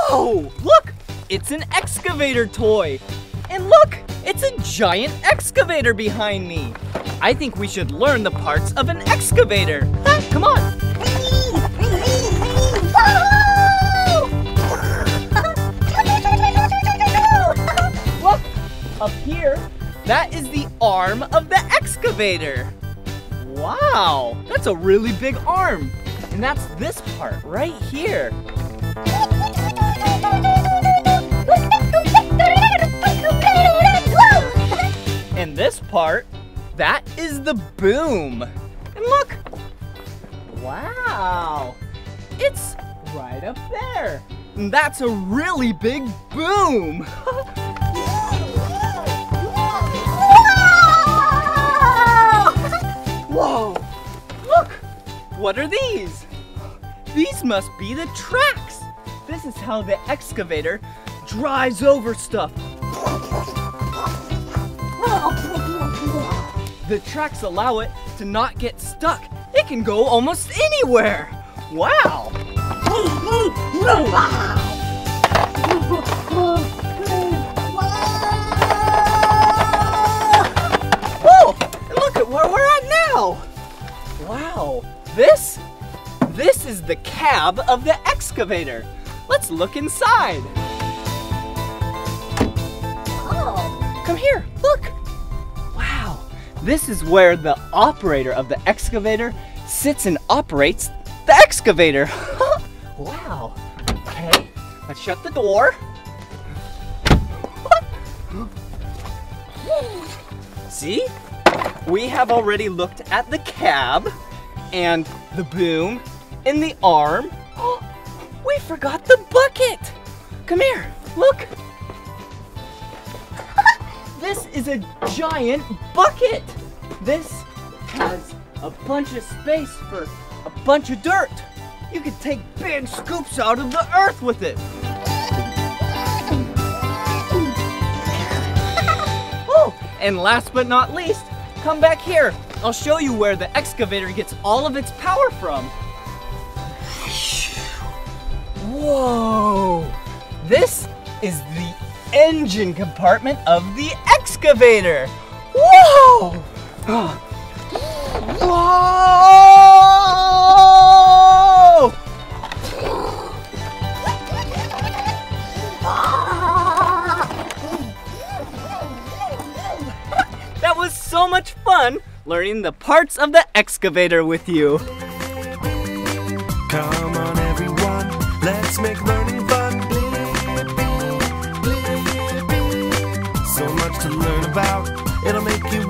Whoa! Look! It's an excavator toy! And look! It's a giant excavator behind me! I think we should learn the parts of an excavator! Huh? Come on! Look! Up here, that is the arm of the excavator! Wow! That's a really big arm! And that's this part right here. And this part, that is the boom. And look, wow, it's right up there. And that's a really big boom. Whoa, look, what are these? These must be the tracks. This is how the excavator drives over stuff. The tracks allow it to not get stuck. It can go almost anywhere. Wow. Whoa, and look at where we're at now. Wow, this is the cab of the excavator. Let's look inside. Oh. Come here, look. Wow, this is where the operator of the excavator sits and operates the excavator. Wow. Okay, let's shut the door. See? We have already looked at the cab and the boom and the arm. Oh, we forgot the bucket. Come here, look. This is a giant bucket. This has a bunch of space for a bunch of dirt. You can take big scoops out of the earth with it. Oh, and last but not least, come back here. I'll show you where the excavator gets all of its power from. Whoa! This is the engine compartment of the excavator. Whoa! Whoa! That was so much fun learning the parts of the excavator with you. Come on everyone, let's make learning fun. So much to learn about, it'll make you